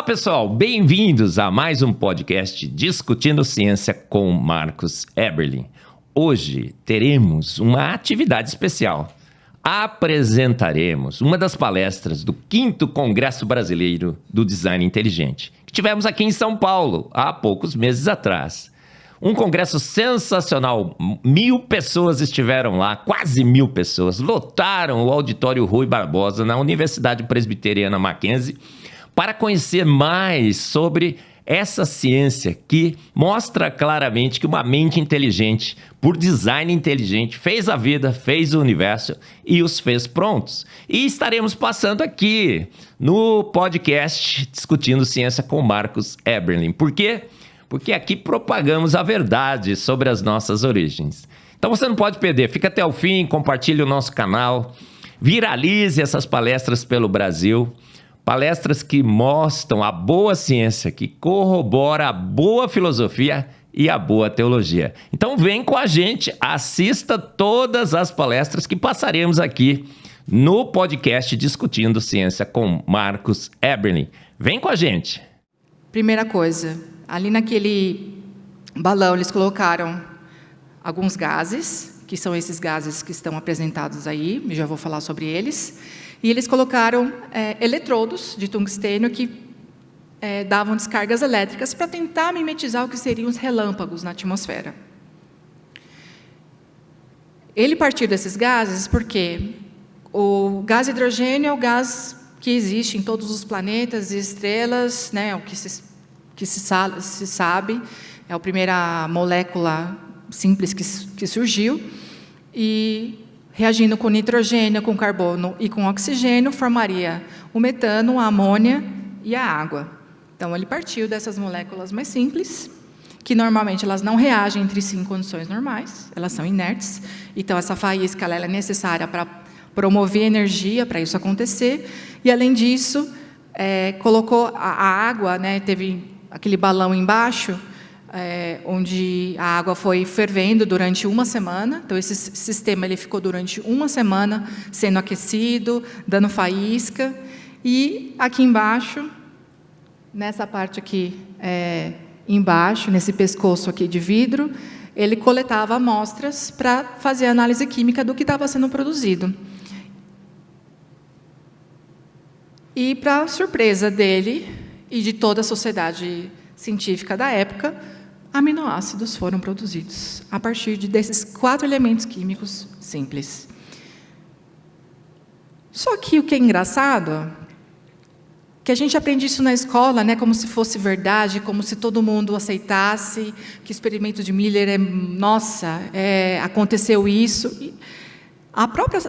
pessoal, bem-vindos a mais um podcast Discutindo Ciência com Marcos Eberlin. Hoje teremos uma atividade especial. Apresentaremos uma das palestras do 5º Congresso Brasileiro do Design Inteligente, que tivemos aqui em São Paulo há poucos meses atrás. Um congresso sensacional, 1.000 pessoas estiveram lá, quase 1.000 pessoas, lotaram o auditório Rui Barbosa na Universidade Presbiteriana Mackenzie para conhecer mais sobre essa ciência que mostra claramente que uma mente inteligente, por design inteligente, fez a vida, fez o universo e os fez prontos. E estaremos passando aqui no podcast Discutindo Ciência com Marcos Eberlin. Por quê? Porque aqui propagamos a verdade sobre as nossas origens. Então você não pode perder, fica até o fim, compartilhe o nosso canal, viralize essas palestras pelo Brasil. Palestras que mostram a boa ciência, que corrobora a boa filosofia e a boa teologia. Então vem com a gente, assista todas as palestras que passaremos aqui no podcast Discutindo Ciência com Marcos Eberlin. Vem com a gente. Primeira coisa, ali naquele balão eles colocaram alguns gases, que são esses gases que estão apresentados aí, eu já vou falar sobre eles. E eles colocaram eletrodos de tungstênio que davam descargas elétricas para tentar mimetizar o que seriam os relâmpagos na atmosfera. Ele partiu desses gases porque o gás hidrogênio é o gás que existe em todos os planetas e estrelas, né, o que se sabe, é a primeira molécula simples que surgiu, e reagindo com nitrogênio, com carbono e com oxigênio, formaria o metano, a amônia e a água. Então, ele partiu dessas moléculas mais simples, que normalmente elas não reagem entre si em condições normais, elas são inertes. Então, essa faísca ela é necessária para promover energia para isso acontecer. E, além disso, colocou a água, né, teve aquele balão embaixo, onde a água foi fervendo durante uma semana. Então, esse sistema ele ficou durante uma semana sendo aquecido, dando faísca. E aqui embaixo, nessa parte aqui embaixo, nesse pescoço aqui de vidro, ele coletava amostras para fazer a análise química do que estava sendo produzido. E, para surpresa dele e de toda a sociedade científica da época, aminoácidos foram produzidos a partir desses 4 elementos químicos simples. Só que o que é engraçado, que a gente aprende isso na escola, né, como se fosse verdade, como se todo mundo aceitasse que o experimento de Miller aconteceu isso. E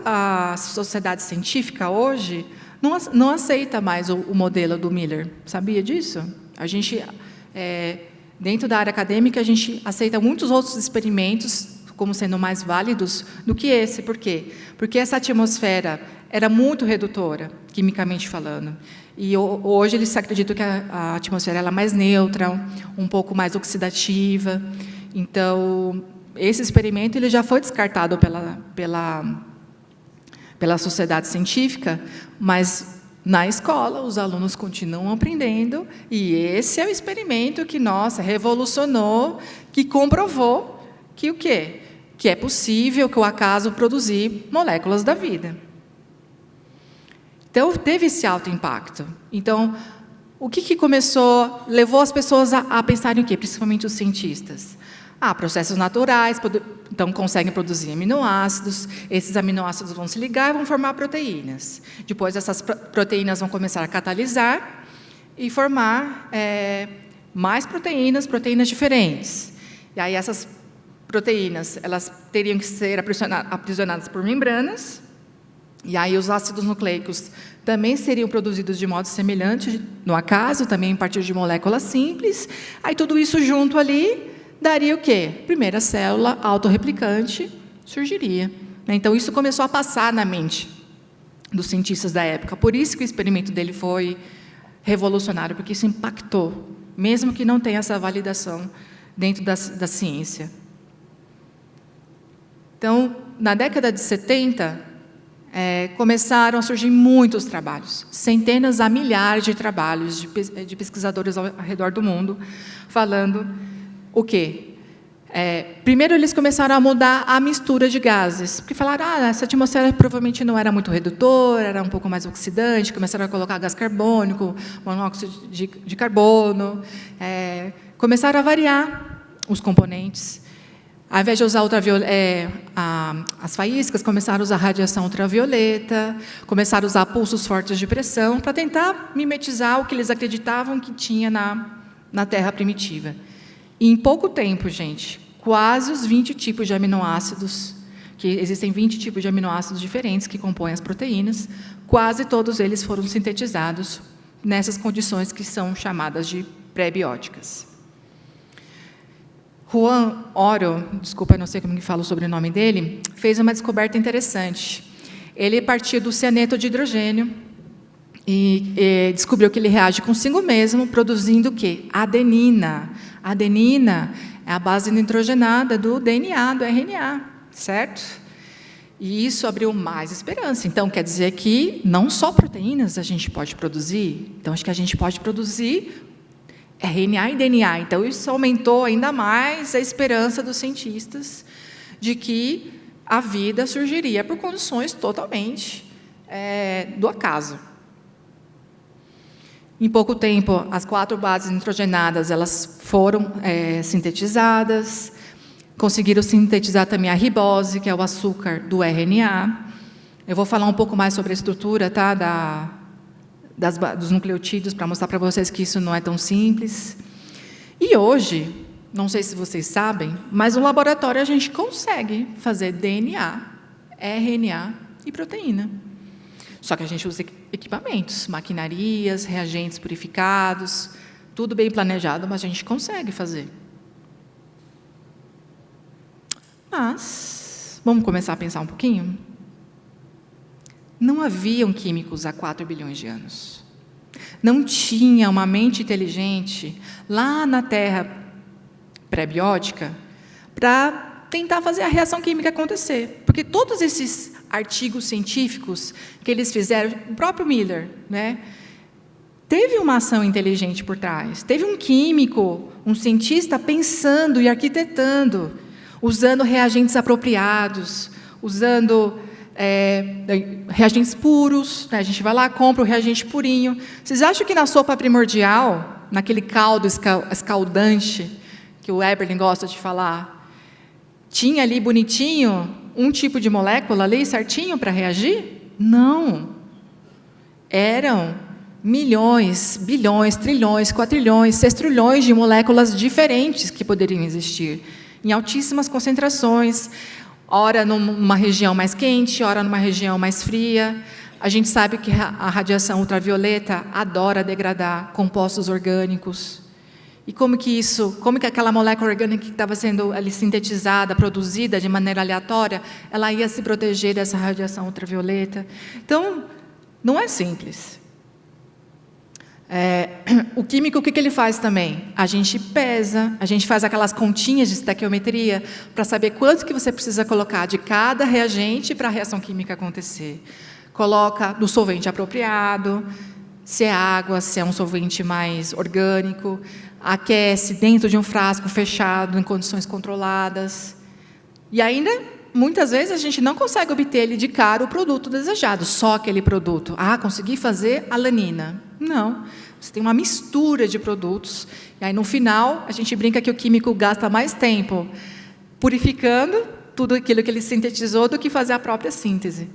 a sociedade científica hoje não aceita mais o modelo do Miller. Sabia disso? A gente dentro da área acadêmica, a gente aceita muitos outros experimentos como sendo mais válidos do que esse. Por quê? Porque essa atmosfera era muito redutora, quimicamente falando. E hoje eles acreditam que a atmosfera ela é mais neutra, um pouco mais oxidativa. Então, esse experimento ele já foi descartado pela sociedade científica, mas na escola, os alunos continuam aprendendo, e esse é o experimento que, revolucionou, que comprovou que o quê? Que é possível que o acaso produzir moléculas da vida. Então, teve esse alto impacto. Então, o que levou as pessoas a pensarem o quê? Principalmente os cientistas. Processos naturais, então conseguem produzir aminoácidos, esses aminoácidos vão se ligar e vão formar proteínas. Depois, essas proteínas vão começar a catalisar e formar mais proteínas diferentes. E aí, essas proteínas, elas teriam que ser aprisionadas por membranas, e aí os ácidos nucleicos também seriam produzidos de modo semelhante, no acaso, também a partir de moléculas simples. Aí, tudo isso junto ali daria o quê? Primeira célula autorreplicante surgiria. Então, isso começou a passar na mente dos cientistas da época. Por isso que o experimento dele foi revolucionário, porque isso impactou, mesmo que não tenha essa validação dentro da ciência. Então, na década de 70, começaram a surgir muitos trabalhos, centenas a milhares de trabalhos de pesquisadores ao redor do mundo, falando o quê? Primeiro, eles começaram a mudar a mistura de gases, porque falaram, essa atmosfera provavelmente não era muito redutora, era um pouco mais oxidante, começaram a colocar gás carbônico, monóxido de carbono, começaram a variar os componentes. Ao invés de usar as faíscas, começaram a usar radiação ultravioleta, começaram a usar pulsos fortes de pressão para tentar mimetizar o que eles acreditavam que tinha na Terra primitiva. E em pouco tempo, gente, quase os 20 tipos de aminoácidos, que existem 20 tipos de aminoácidos diferentes que compõem as proteínas, quase todos eles foram sintetizados nessas condições que são chamadas de pré-bióticas. Juan Oro, desculpa, eu não sei como que fala o sobrenome dele, fez uma descoberta interessante. Ele partiu do cianeto de hidrogênio e descobriu que ele reage consigo mesmo, produzindo o quê? Adenina. A adenina é a base nitrogenada do DNA, do RNA, certo? E isso abriu mais esperança. Então, quer dizer que não só proteínas a gente pode produzir, então acho que a gente pode produzir RNA e DNA. Então, isso aumentou ainda mais a esperança dos cientistas de que a vida surgiria por condições totalmente do acaso. Em pouco tempo, as 4 bases nitrogenadas elas foram sintetizadas, conseguiram sintetizar também a ribose, que é o açúcar do RNA. Eu vou falar um pouco mais sobre a estrutura, tá, dos nucleotídeos, para mostrar para vocês que isso não é tão simples. E hoje, não sei se vocês sabem, mas no laboratório a gente consegue fazer DNA, RNA e proteína. Só que a gente usa equipamentos, maquinarias, reagentes purificados, tudo bem planejado, mas a gente consegue fazer. Mas, vamos começar a pensar um pouquinho? Não haviam químicos há 4 bilhões de anos. Não tinha uma mente inteligente lá na Terra pré-biótica para tentar fazer a reação química acontecer. Porque todos esses artigos científicos que eles fizeram, o próprio Miller, teve uma ação inteligente por trás. Teve um químico, um cientista pensando e arquitetando, usando reagentes apropriados, usando reagentes puros, a gente vai lá, compra o reagente purinho. Vocês acham que na sopa primordial, naquele caldo escaldante, que o Eberlin gosta de falar, tinha ali bonitinho um tipo de molécula ali certinho para reagir? Não. Eram milhões, bilhões, trilhões, quatrilhões, sextrilhões de moléculas diferentes que poderiam existir, em altíssimas concentrações, ora numa região mais quente, ora numa região mais fria. A gente sabe que a radiação ultravioleta adora degradar compostos orgânicos. E como que aquela molécula orgânica que estava sendo ali sintetizada, produzida de maneira aleatória, ela ia se proteger dessa radiação ultravioleta? Então, não é simples. O químico, o que ele faz também? A gente pesa, a gente faz aquelas continhas de estequiometria para saber quanto que você precisa colocar de cada reagente para a reação química acontecer. Coloca no solvente apropriado, se é água, se é um solvente mais orgânico, aquece dentro de um frasco fechado, em condições controladas. E ainda, muitas vezes, a gente não consegue obter ele de cara o produto desejado, só aquele produto. Consegui fazer alanina. Não, você tem uma mistura de produtos, e aí no final a gente brinca que o químico gasta mais tempo purificando tudo aquilo que ele sintetizou do que fazer a própria síntese.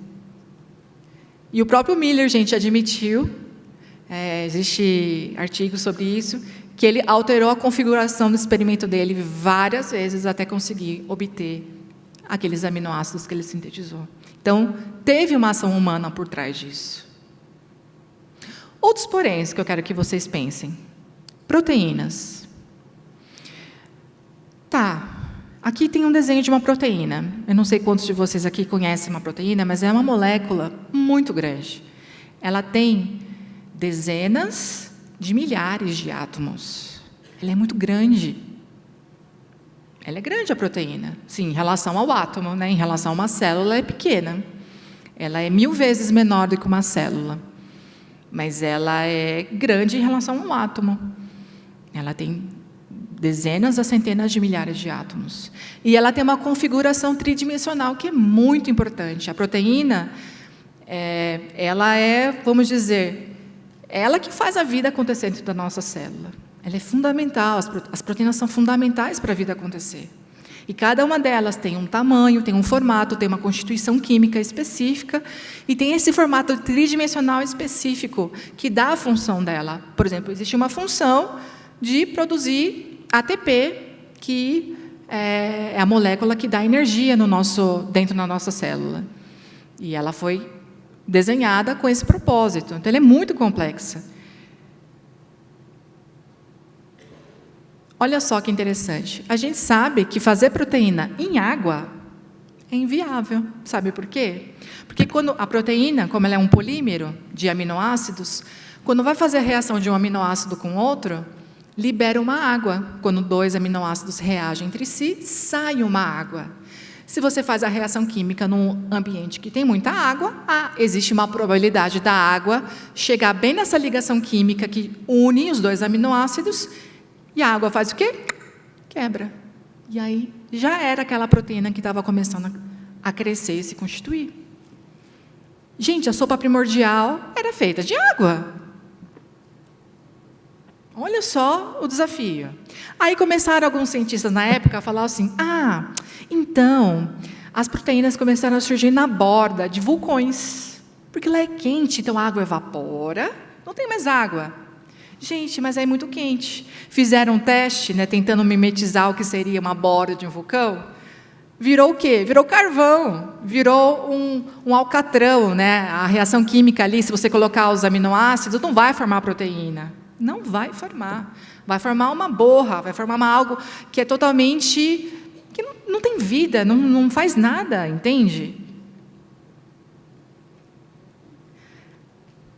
E o próprio Miller, gente, admitiu, existe artigo sobre isso, que ele alterou a configuração do experimento dele várias vezes até conseguir obter aqueles aminoácidos que ele sintetizou. Então, teve uma ação humana por trás disso. Outros poréns que eu quero que vocês pensem. Proteínas. Aqui tem um desenho de uma proteína. Eu não sei quantos de vocês aqui conhecem uma proteína, mas é uma molécula muito grande. Ela tem dezenas de milhares de átomos. Ela é muito grande. Ela é grande, a proteína. Sim, em relação ao átomo, em relação a uma célula, é pequena. Ela é 1000 vezes menor do que uma célula, mas ela é grande em relação a um átomo. Ela tem dezenas a centenas de milhares de átomos. E ela tem uma configuração tridimensional que é muito importante. A proteína, ela é, vamos dizer, ela que faz a vida acontecer dentro da nossa célula. Ela é fundamental, as proteínas são fundamentais para a vida acontecer. E cada uma delas tem um tamanho, tem um formato, tem uma constituição química específica e tem esse formato tridimensional específico que dá a função dela. Por exemplo, existe uma função de produzir ATP, que é a molécula que dá energia dentro da nossa célula. E ela foi desenhada com esse propósito. Então, ela é muito complexa. Olha só que interessante. A gente sabe que fazer proteína em água é inviável. Sabe por quê? Porque quando a proteína, como ela é um polímero de aminoácidos, quando vai fazer a reação de um aminoácido com outro, libera uma água. Quando 2 aminoácidos reagem entre si, sai uma água. Se você faz a reação química num ambiente que tem muita água, existe uma probabilidade da água chegar bem nessa ligação química que une os 2 aminoácidos, e a água faz o quê? Quebra. E aí já era aquela proteína que estava começando a crescer e se constituir. Gente, a sopa primordial era feita de água. Olha só o desafio. Aí começaram alguns cientistas na época a falar assim, então, as proteínas começaram a surgir na borda de vulcões, porque lá é quente, então a água evapora, não tem mais água. Gente, mas é muito quente. Fizeram um teste, tentando mimetizar o que seria uma borda de um vulcão. Virou o quê? Virou carvão, virou um alcatrão, A reação química ali, se você colocar os aminoácidos, não vai formar proteína. Não vai formar. Vai formar uma borra, vai formar algo que é totalmente... que não tem vida, não faz nada, entende?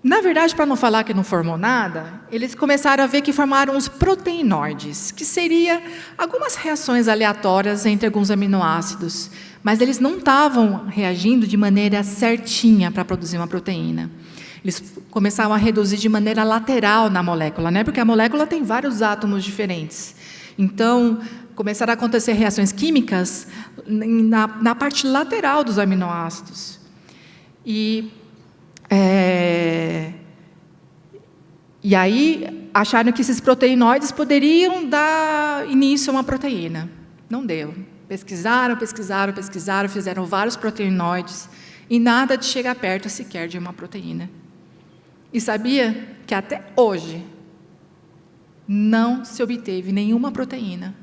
Na verdade, para não falar que não formou nada, eles começaram a ver que formaram os proteinoides, que seria algumas reações aleatórias entre alguns aminoácidos, mas eles não estavam reagindo de maneira certinha para produzir uma proteína. Eles começaram a reduzir de maneira lateral na molécula, porque a molécula tem vários átomos diferentes. Então, começaram a acontecer reações químicas na parte lateral dos aminoácidos. E aí, acharam que esses proteinoides poderiam dar início a uma proteína. Não deu. Pesquisaram, fizeram vários proteinoides, e nada de chegar perto sequer de uma proteína. E sabia que até hoje não se obteve nenhuma proteína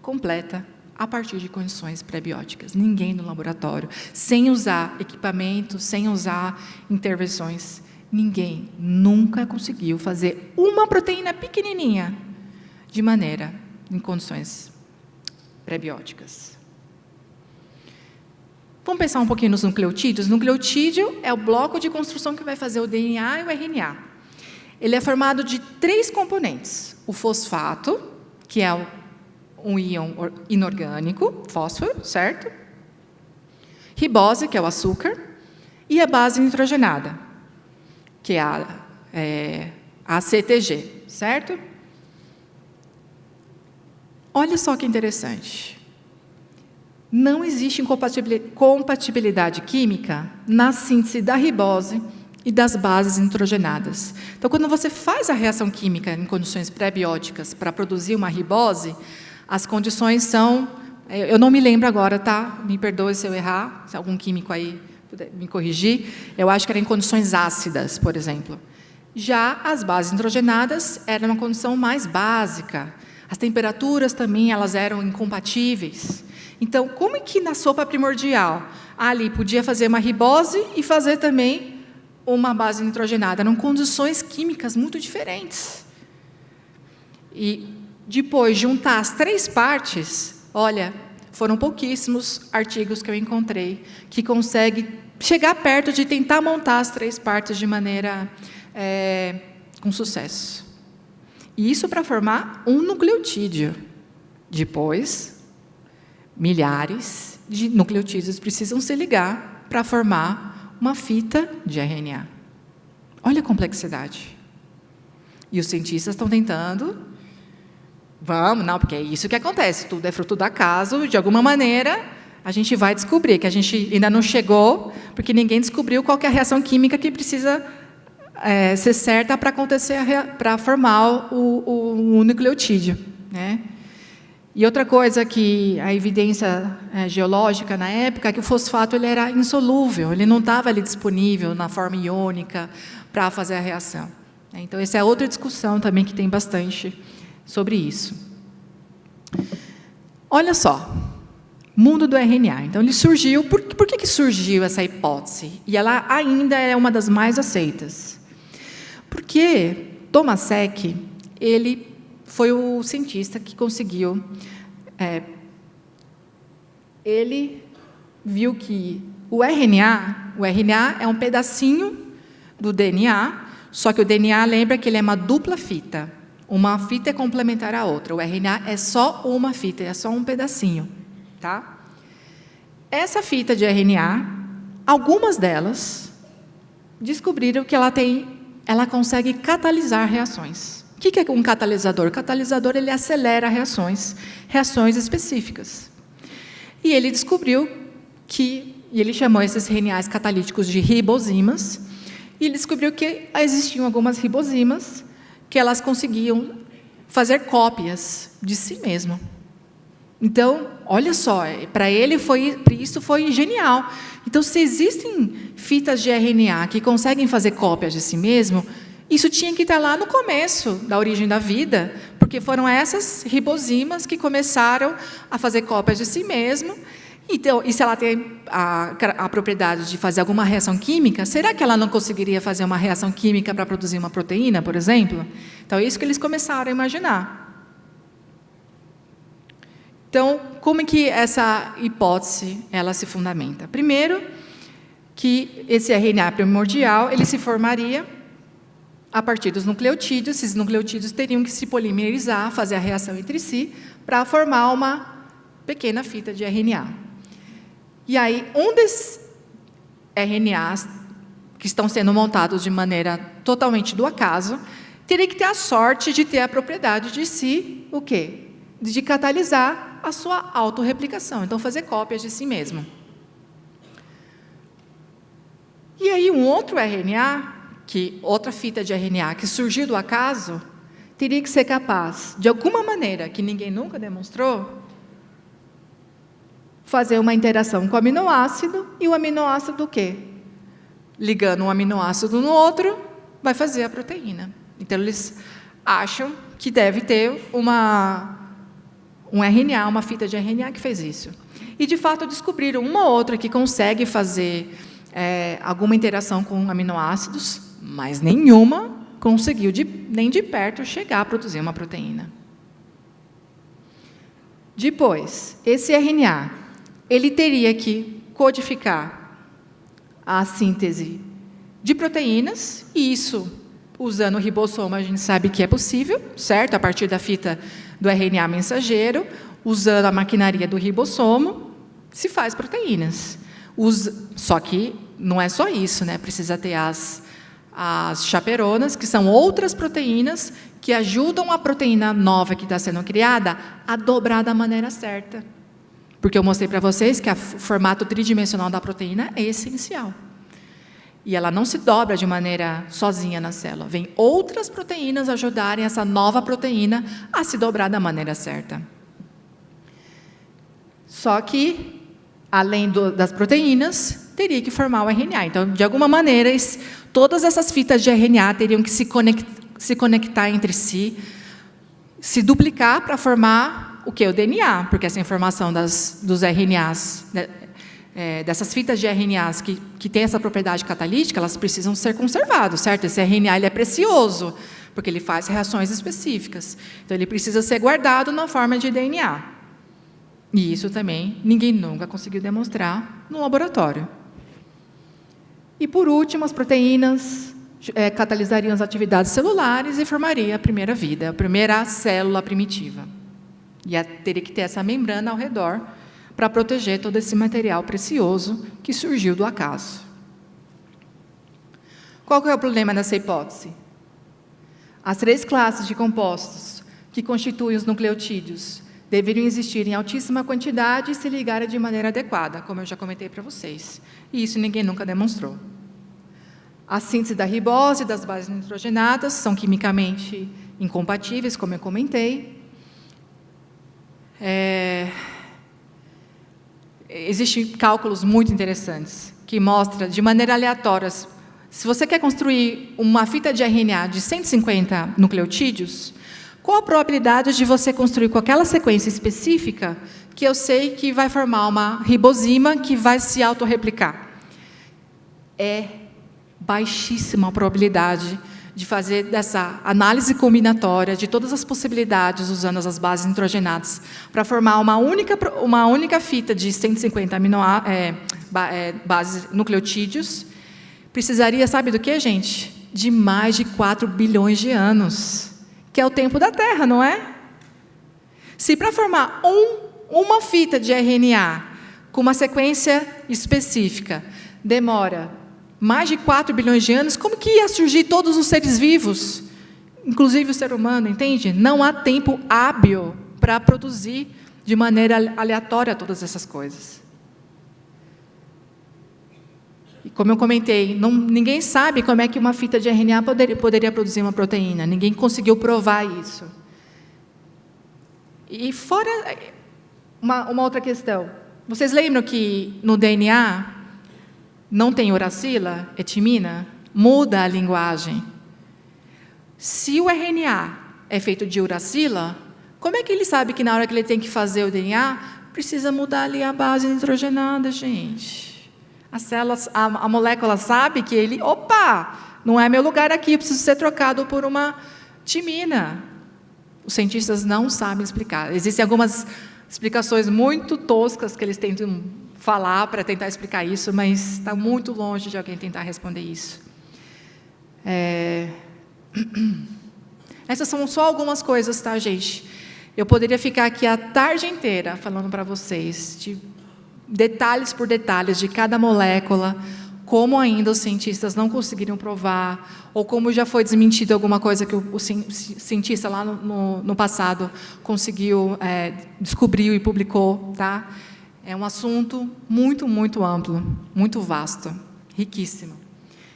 completa a partir de condições pré-bióticas. Ninguém no laboratório, sem usar equipamentos, sem usar intervenções, ninguém nunca conseguiu fazer uma proteína pequenininha em condições pré-bióticas. Vamos pensar um pouquinho nos nucleotídeos. Nucleotídeo é o bloco de construção que vai fazer o DNA e o RNA. Ele é formado de 3 componentes. O fosfato, que é um íon inorgânico, fósforo, certo? Ribose, que é o açúcar, e a base nitrogenada, que é a ACTG, certo? Olha só que interessante. Não existe compatibilidade química na síntese da ribose e das bases nitrogenadas. Então, quando você faz a reação química em condições pré-bióticas para produzir uma ribose, as condições são... Eu não me lembro agora, tá? Me perdoe se eu errar, se algum químico aí puder me corrigir. Eu acho que era em condições ácidas, por exemplo. Já as bases nitrogenadas eram uma condição mais básica. As temperaturas também elas eram incompatíveis. Então, como é que na sopa primordial ali podia fazer uma ribose e fazer também uma base nitrogenada? Eram condições químicas muito diferentes. E depois juntar as 3 partes, olha, foram pouquíssimos artigos que eu encontrei que conseguem chegar perto de tentar montar as 3 partes de maneira com sucesso. E isso para formar um nucleotídeo. Depois, milhares de nucleotídeos precisam se ligar para formar uma fita de RNA. Olha a complexidade. E os cientistas estão tentando... Não, porque é isso que acontece. Tudo é fruto do acaso. De alguma maneira, a gente vai descobrir, que a gente ainda não chegou, porque ninguém descobriu qual que é a reação química que precisa ser certa para acontecer, para formar o nucleotídeo, né? E outra coisa que a evidência geológica na época é que o fosfato ele era insolúvel, ele não estava ali disponível na forma iônica para fazer a reação. Então, essa é outra discussão também que tem bastante sobre isso. Olha só, mundo do RNA. Então, ele surgiu... Por que surgiu essa hipótese? E ela ainda é uma das mais aceitas. Porque Thomas Eck, ele foi o cientista que conseguiu... ele viu que o RNA é um pedacinho do DNA, só que o DNA, lembra que ele é uma dupla fita. Uma fita é complementar à outra. O RNA é só uma fita, é só um pedacinho. Tá? Essa fita de RNA, algumas delas descobriram que ela consegue catalisar reações. O que é um catalisador? O catalisador ele acelera reações específicas. E ele descobriu e ele chamou esses RNAs catalíticos de ribozimas, e ele descobriu que existiam algumas ribozimas que elas conseguiam fazer cópias de si mesmo. Então, olha só, para ele isso foi genial. Então, se existem fitas de RNA que conseguem fazer cópias de si mesmo, isso tinha que estar lá no começo da origem da vida, porque foram essas ribozimas que começaram a fazer cópias de si mesmo. Então, e se ela tem a propriedade de fazer alguma reação química, será que ela não conseguiria fazer uma reação química para produzir uma proteína, por exemplo? Então, é isso que eles começaram a imaginar. Então, como é que essa hipótese ela se fundamenta? Primeiro, que esse RNA primordial ele se formaria a partir dos nucleotídeos. Esses nucleotídeos teriam que se polimerizar, fazer a reação entre si, para formar uma pequena fita de RNA. E aí, um desses RNAs que estão sendo montados de maneira totalmente do acaso, teria que ter a sorte de ter a propriedade de si, o quê? De catalisar a sua autorreplicação, então fazer cópias de si mesmo. E aí, um outro RNA, outra fita de RNA que surgiu do acaso, teria que ser capaz, de alguma maneira que ninguém nunca demonstrou, fazer uma interação com o aminoácido, e o aminoácido o quê? Ligando um aminoácido no outro, vai fazer a proteína. Então, eles acham que deve ter um RNA, uma fita de RNA que fez isso. E, de fato, descobriram uma outra que consegue fazer alguma interação com aminoácidos, mas nenhuma conseguiu, nem de perto, chegar a produzir uma proteína. Depois, esse RNA, ele teria que codificar a síntese de proteínas, e isso, usando o ribossomo, a gente sabe que é possível, certo? A partir da fita do RNA mensageiro, usando a maquinaria do ribossomo, se faz proteínas. Só que não é só isso, né? Precisa ter as chaperonas, que são outras proteínas que ajudam a proteína nova que está sendo criada a dobrar da maneira certa. Porque eu mostrei para vocês que o formato tridimensional da proteína é essencial. E ela não se dobra de maneira sozinha na célula. Vem outras proteínas ajudarem essa nova proteína a se dobrar da maneira certa. Só que, além das proteínas, teria que formar o RNA. Então, de alguma maneira, todas essas fitas de RNA teriam que se conectar entre si, se duplicar para formar o que? O DNA, porque essa informação dos RNAs, dessas fitas de RNAs que têm essa propriedade catalítica, elas precisam ser conservadas, certo? Esse RNA ele é precioso, porque ele faz reações específicas. Então, ele precisa ser guardado na forma de DNA. E isso também ninguém nunca conseguiu demonstrar no laboratório. E, por último, as proteínas catalisariam as atividades celulares e formariam a primeira vida, a primeira célula primitiva. E teria que ter essa membrana ao redor para proteger todo esse material precioso que surgiu do acaso. Qual que é o problema dessa hipótese? As 3 classes de compostos que constituem os nucleotídeos deveriam existir em altíssima quantidade e se ligarem de maneira adequada, como eu já comentei para vocês. E isso ninguém nunca demonstrou. A síntese da ribose e das bases nitrogenadas são quimicamente incompatíveis, como eu comentei. Existem cálculos muito interessantes que mostram, de maneira aleatória, se você quer construir uma fita de RNA de 150 nucleotídeos, qual a probabilidade de você construir com aquela sequência específica que eu sei que vai formar uma ribosima que vai se autorreplicar? É baixíssima a probabilidade de fazer dessa análise combinatória de todas as possibilidades usando as bases nitrogenadas para formar uma única fita de 150 bases nucleotídeos. Precisaria, sabe do que, gente? De mais de 4 bilhões de anos, que é o tempo da Terra, não é? Se para formar uma fita de RNA com uma sequência específica demora mais de 4 bilhões de anos, como que ia surgir todos os seres vivos, inclusive o ser humano, entende? Não há tempo hábil para produzir de maneira aleatória todas essas coisas. E como eu comentei, ninguém sabe como é que uma fita de RNA poderia produzir uma proteína. Ninguém conseguiu provar isso. E fora uma outra questão. Vocês lembram que no DNA não tem uracila, etimina? Muda a linguagem. Se o RNA é feito de uracila, como é que ele sabe que na hora que ele tem que fazer o DNA, precisa mudar ali a base nitrogenada, gente? As células, a molécula sabe que ele, não é meu lugar aqui, preciso ser trocado por uma timina. Os cientistas não sabem explicar. Existem algumas explicações muito toscas que eles tentam falar para tentar explicar isso, mas está muito longe de alguém tentar responder isso. Essas são só algumas coisas, tá, gente? Eu poderia ficar aqui a tarde inteira falando para vocês de detalhes por detalhes de cada molécula, como ainda os cientistas não conseguiram provar, ou como já foi desmentido alguma coisa que o cientista lá no passado conseguiu, descobriu e publicou, tá? É um assunto muito, muito amplo, muito vasto, riquíssimo.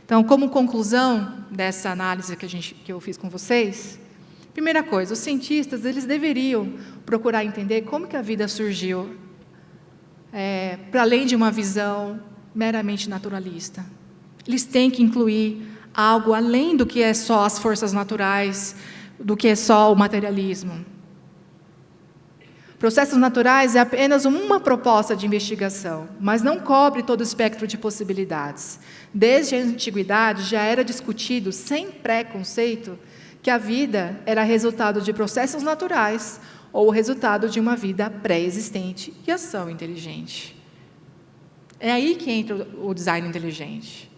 Então, como conclusão dessa análise que eu fiz com vocês, primeira coisa, os cientistas eles deveriam procurar entender como que a vida surgiu, para além de uma visão meramente naturalista. Eles têm que incluir algo além do que é só as forças naturais, do que é só o materialismo. Processos naturais é apenas uma proposta de investigação, mas não cobre todo o espectro de possibilidades. Desde a antiguidade já era discutido, sem preconceito, que a vida era resultado de processos naturais ou resultado de uma vida pré-existente e ação inteligente. É aí que entra o design inteligente.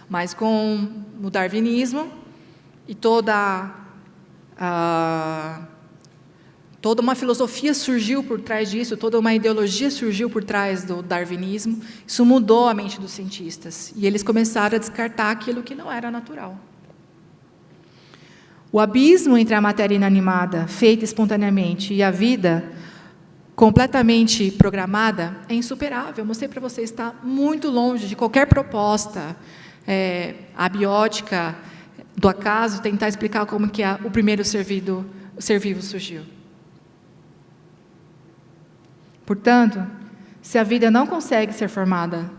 Mas com o darwinismo e toda uma filosofia surgiu por trás disso, toda uma ideologia surgiu por trás do darwinismo, isso mudou a mente dos cientistas, e eles começaram a descartar aquilo que não era natural. O abismo entre a matéria inanimada, feita espontaneamente, e a vida completamente programada é insuperável. Eu mostrei para vocês, está muito longe de qualquer proposta abiótica do acaso, tentar explicar como que o primeiro ser vivo surgiu. Portanto, se a vida não consegue ser formada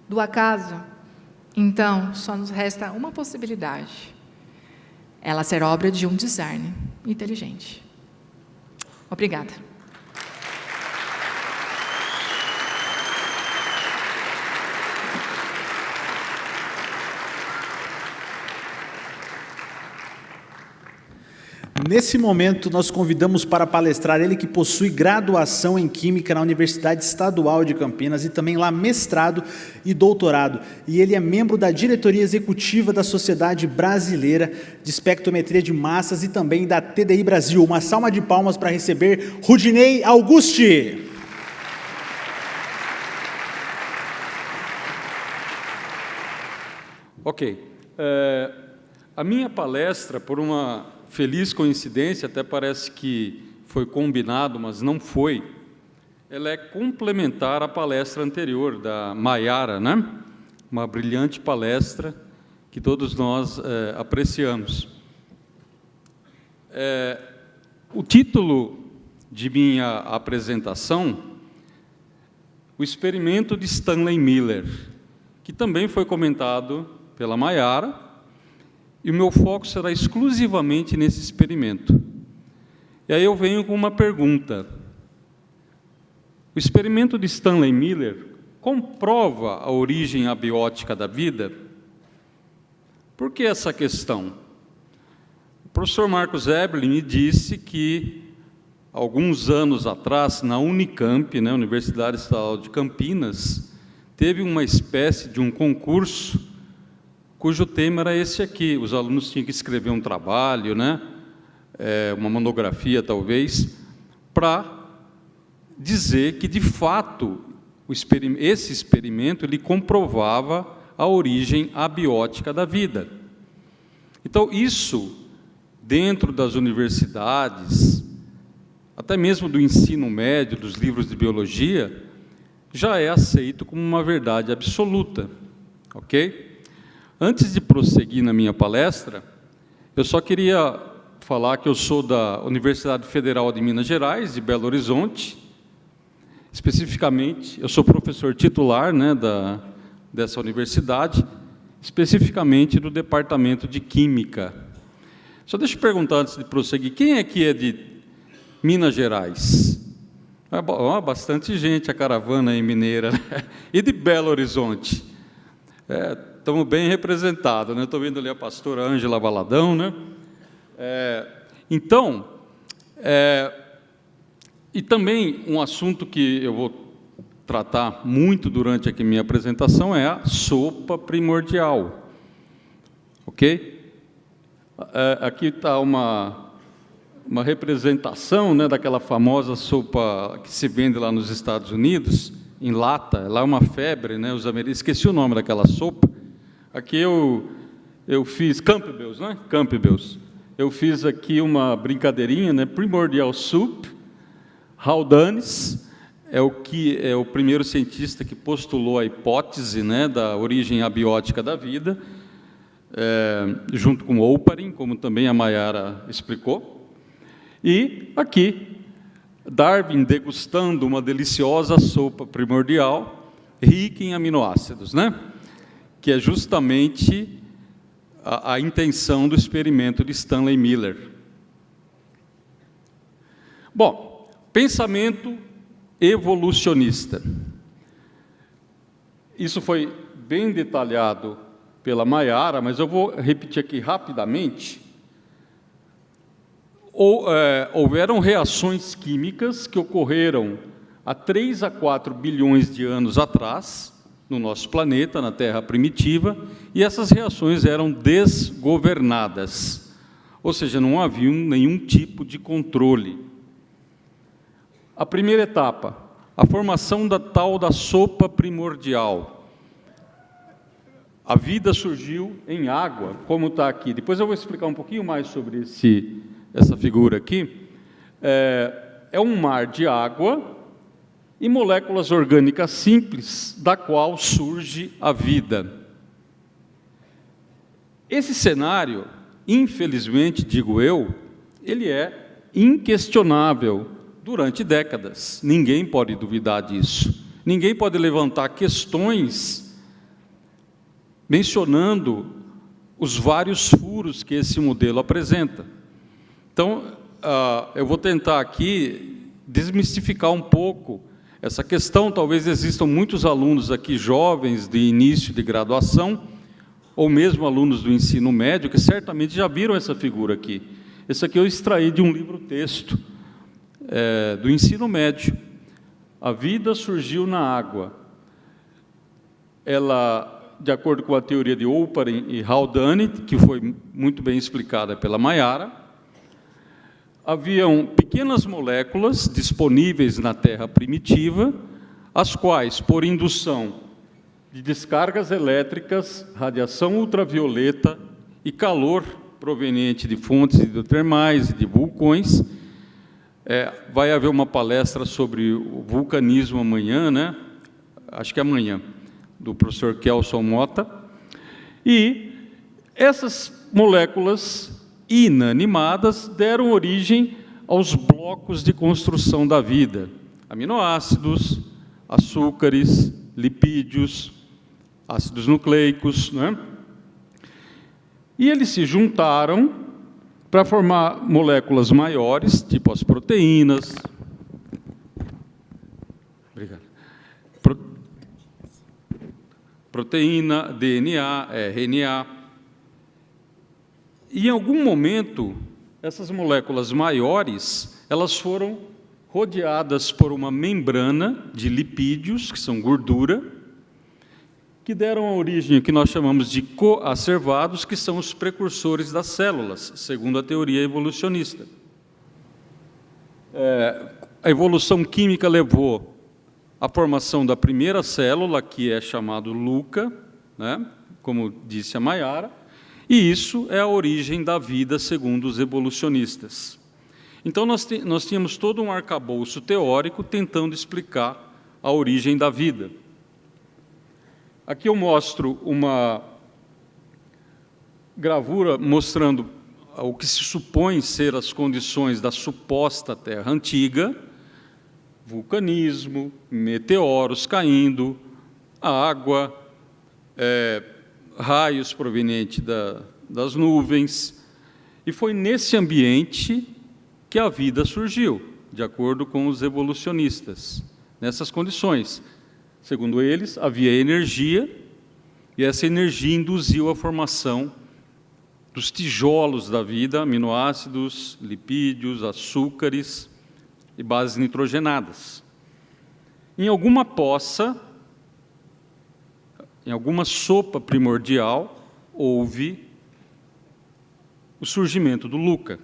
do acaso, então só nos resta uma possibilidade: ela ser obra de um design inteligente. Obrigada. Nesse momento, nós convidamos para palestrar ele que possui graduação em Química na Universidade Estadual de Campinas e também lá mestrado e doutorado. E ele é membro da diretoria executiva da Sociedade Brasileira de Espectrometria de Massas e também da TDI Brasil. Uma salva de palmas para receber Rudinei Augusti. Ok. A minha palestra, por uma feliz coincidência, até parece que foi combinado, mas não foi, ela é complementar à palestra anterior, da Maiara, né? Uma brilhante palestra que todos nós apreciamos. O título de minha apresentação, o experimento de Stanley Miller, que também foi comentado pela Maiara, e o meu foco será exclusivamente nesse experimento. E aí eu venho com uma pergunta. O experimento de Stanley Miller comprova a origem abiótica da vida? Por que essa questão? O professor Marcos Eberlin me disse que, alguns anos atrás, na Unicamp, né, Universidade Estadual de Campinas, teve uma espécie de um concurso cujo tema era esse aqui. Os alunos tinham que escrever um trabalho, né, uma monografia, talvez, para dizer que, de fato, esse experimento ele comprovava a origem abiótica da vida. Então, isso, dentro das universidades, até mesmo do ensino médio, dos livros de biologia, já é aceito como uma verdade absoluta, ok? Antes de prosseguir na minha palestra, eu só queria falar que eu sou da Universidade Federal de Minas Gerais, de Belo Horizonte. Especificamente, eu sou professor titular, né, dessa universidade, especificamente do Departamento de Química. Só deixa eu perguntar antes de prosseguir, quem aqui é de Minas Gerais? Bastante gente, a caravana aí mineira, né? E de Belo Horizonte? Estamos bem representados, né? Estou vendo ali a pastora Ângela Valadão, né? Então, e também um assunto que eu vou tratar muito durante aqui minha apresentação é a sopa primordial, ok? Aqui está uma representação, né, daquela famosa sopa que se vende lá nos Estados Unidos, em lata. Lá é uma febre, né? Os americanos, esqueci o nome daquela sopa. Aqui eu fiz Campbell's, né? Campbell's. Eu fiz aqui uma brincadeirinha, né? Primordial Soup. Haldanes é o primeiro cientista que postulou a hipótese, né, da origem abiótica da vida, junto com Oparin, como também a Maiara explicou. E aqui, Darwin degustando uma deliciosa sopa primordial, rica em aminoácidos, né? Que é justamente a intenção do experimento de Stanley Miller. Bom, pensamento evolucionista. Isso foi bem detalhado pela Maiara, mas eu vou repetir aqui rapidamente. Houveram reações químicas que ocorreram há 3 a 4 bilhões de anos atrás, no nosso planeta, na Terra primitiva, e essas reações eram desgovernadas, ou seja, não havia nenhum tipo de controle. A primeira etapa, a formação da tal da sopa primordial. A vida surgiu em água, como está aqui. Depois eu vou explicar um pouquinho mais sobre essa figura aqui. É um mar de água e moléculas orgânicas simples, da qual surge a vida. Esse cenário, infelizmente, digo eu, ele é inquestionável durante décadas. Ninguém pode duvidar disso. Ninguém pode levantar questões mencionando os vários furos que esse modelo apresenta. Então, eu vou tentar aqui desmistificar um pouco essa questão. Talvez existam muitos alunos aqui jovens de início de graduação, ou mesmo alunos do ensino médio, que certamente já viram essa figura aqui. Esse aqui eu extraí de um livro-texto do ensino médio. A vida surgiu na água. Ela, de acordo com a teoria de Oparin e Haldane, que foi muito bem explicada pela Maiara, haviam pequenas moléculas disponíveis na Terra primitiva, as quais, por indução, de descargas elétricas, radiação ultravioleta e calor proveniente de fontes hidrotermais e de vulcões. Vai haver uma palestra sobre o vulcanismo amanhã, né? Acho que é amanhã, do professor Kelson Mota. E essas moléculas inanimadas deram origem aos blocos de construção da vida: aminoácidos, açúcares, lipídios, ácidos nucleicos, né? E eles se juntaram para formar moléculas maiores, tipo as proteínas. Obrigado. Proteína, DNA, RNA. E em algum momento, essas moléculas maiores, elas foram rodeadas por uma membrana de lipídios, que são gordura, que deram a origem ao que nós chamamos de coacervados, que são os precursores das células, segundo a teoria evolucionista. A evolução química levou à formação da primeira célula, que é chamado LUCA, né, como disse a Maiara, e isso é a origem da vida, segundo os evolucionistas. Então, nós tínhamos todo um arcabouço teórico tentando explicar a origem da vida. Aqui eu mostro uma gravura mostrando o que se supõe ser as condições da suposta Terra antiga: vulcanismo, meteoros caindo, água, raios provenientes das nuvens. E foi nesse ambiente que a vida surgiu, de acordo com os evolucionistas. Nessas condições, segundo eles, havia energia, e essa energia induziu a formação dos tijolos da vida: aminoácidos, lipídios, açúcares e bases nitrogenadas. Em alguma poça, em alguma sopa primordial, houve o surgimento do LUCA.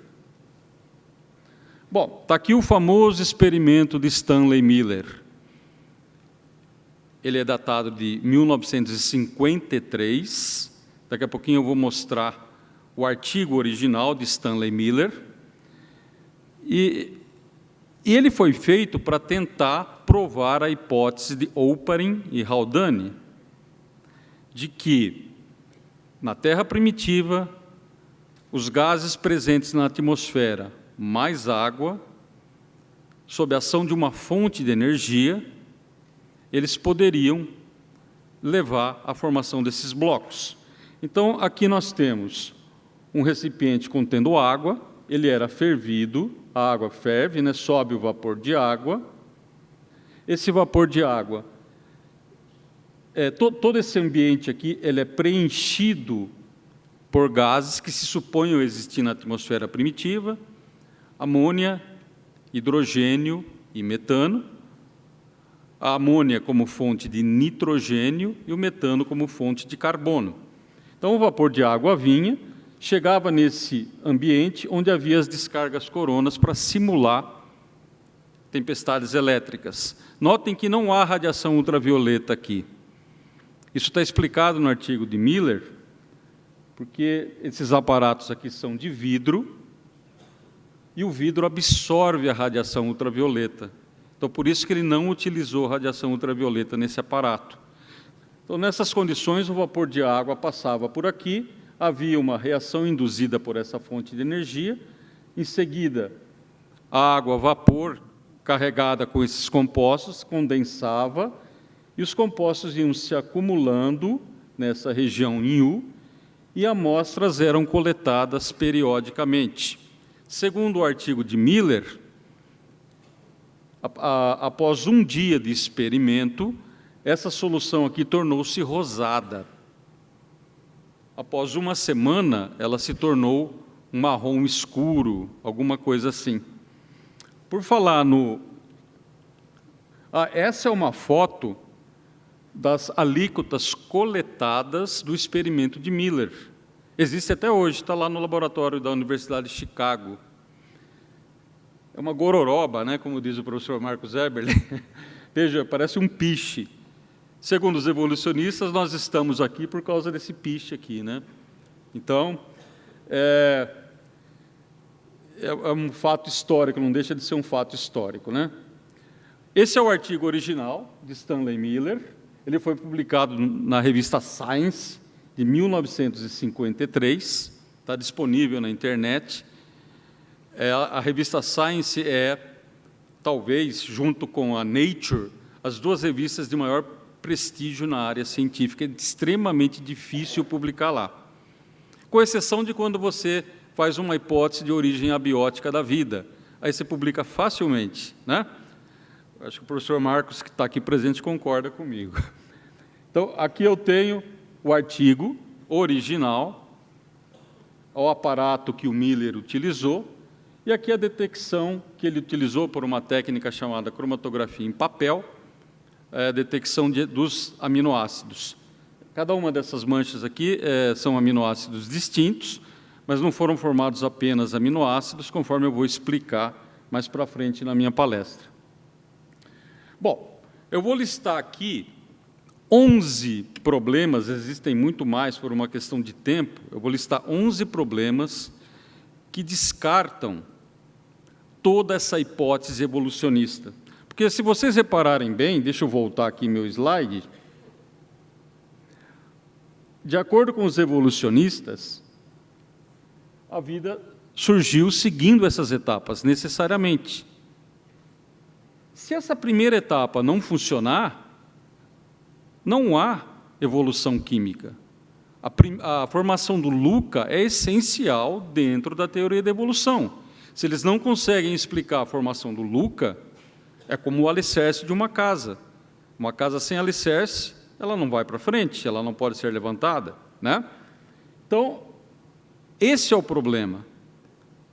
Bom, está aqui o famoso experimento de Stanley Miller. Ele é datado de 1953. Daqui a pouquinho eu vou mostrar o artigo original de Stanley Miller. E ele foi feito para tentar provar a hipótese de Oparin e Haldane, de que, na Terra primitiva, os gases presentes na atmosfera, mais água, sob a ação de uma fonte de energia, eles poderiam levar à formação desses blocos. Então, aqui nós temos um recipiente contendo água, ele era fervido, a água ferve, né, sobe o vapor de água. Esse vapor de água, todo esse ambiente aqui, ele é preenchido por gases que se suponham existir na atmosfera primitiva: amônia, hidrogênio e metano. A amônia como fonte de nitrogênio e o metano como fonte de carbono. Então, o vapor de água vinha, chegava nesse ambiente onde havia as descargas coronas para simular tempestades elétricas. Notem que não há radiação ultravioleta aqui. Isso está explicado no artigo de Miller, porque esses aparatos aqui são de vidro, e o vidro absorve a radiação ultravioleta. Então, por isso que ele não utilizou radiação ultravioleta nesse aparato. Então, nessas condições, o vapor de água passava por aqui, havia uma reação induzida por essa fonte de energia, em seguida, a água a vapor carregada com esses compostos condensava, e os compostos iam se acumulando nessa região em U, e amostras eram coletadas periodicamente. Segundo o artigo de Miller, após um dia de experimento, essa solução aqui tornou-se rosada. Após uma semana, ela se tornou um marrom escuro, alguma coisa assim. Por falar no... essa é uma foto das alíquotas coletadas do experimento de Miller. Existe até hoje, está lá no laboratório da Universidade de Chicago. É uma gororoba, né, como diz o professor Marcos Eberle. Veja, parece um piche. Segundo os evolucionistas, nós estamos aqui por causa desse piche aqui, né? Então, é um fato histórico, não deixa de ser um fato histórico, né? Esse é o artigo original de Stanley Miller. Ele foi publicado na revista Science, de 1953. Está disponível na internet. A revista Science talvez, junto com a Nature, as duas revistas de maior prestígio na área científica. É extremamente difícil publicar lá, com exceção de quando você faz uma hipótese de origem abiótica da vida. Aí você publica facilmente, né? Acho que o professor Marcos, que está aqui presente, concorda comigo. Então, aqui eu tenho o artigo original, o aparato que o Miller utilizou, e aqui a detecção que ele utilizou por uma técnica chamada cromatografia em papel, detecção dos aminoácidos. Cada uma dessas manchas aqui são aminoácidos distintos, mas não foram formados apenas aminoácidos, conforme eu vou explicar mais para frente na minha palestra. Bom, eu vou listar aqui 11 problemas, existem muito mais por uma questão de tempo, eu vou listar 11 problemas que descartam toda essa hipótese evolucionista. Porque, se vocês repararem bem, deixa eu voltar aqui meu slide, de acordo com os evolucionistas, a vida surgiu seguindo essas etapas, necessariamente. Se essa primeira etapa não funcionar, não há evolução química. A formação do LUCA é essencial dentro da teoria da evolução. Se eles não conseguem explicar a formação do LUCA, é como o alicerce de uma casa. Uma casa sem alicerce, ela não vai para frente, ela não pode ser levantada, né? Então, esse é o problema.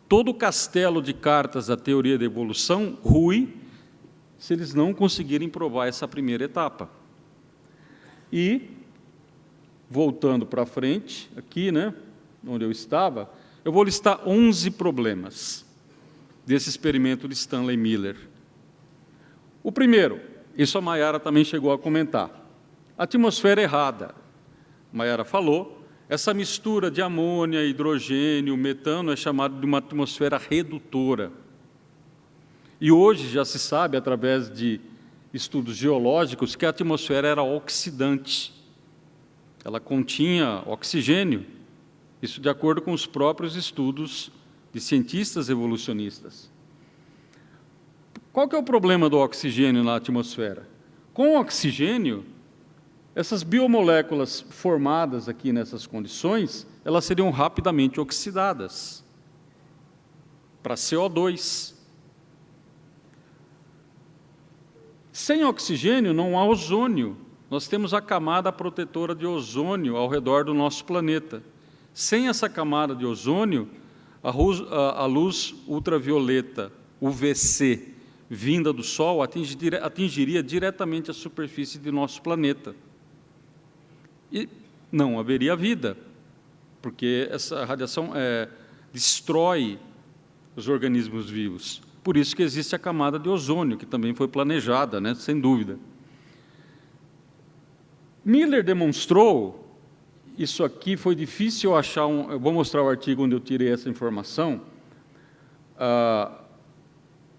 Todo o castelo de cartas da teoria da evolução rui se eles não conseguirem provar essa primeira etapa. E, voltando para frente, aqui, né, onde eu estava, eu vou listar 11 problemas desse experimento de Stanley Miller. O primeiro, isso a Maiara também chegou a comentar, atmosfera errada. A Maiara falou, essa mistura de amônia, hidrogênio, metano é chamada de uma atmosfera redutora. E hoje já se sabe, através de estudos geológicos, que a atmosfera era oxidante. Ela continha oxigênio, isso de acordo com os próprios estudos de cientistas evolucionistas. Qual que é o problema do oxigênio na atmosfera? Com o oxigênio, essas biomoléculas formadas aqui nessas condições, elas seriam rapidamente oxidadas para CO2. Sem oxigênio não há ozônio. Nós temos a camada protetora de ozônio ao redor do nosso planeta. Sem essa camada de ozônio, a luz ultravioleta, UVC, vinda do Sol, atingiria diretamente a superfície de nosso planeta. E não haveria vida, porque essa radiação destrói os organismos vivos. Por isso que existe a camada de ozônio, que também foi planejada, né, sem dúvida. Miller demonstrou, isso aqui foi difícil achar, eu vou mostrar o artigo onde eu tirei essa informação,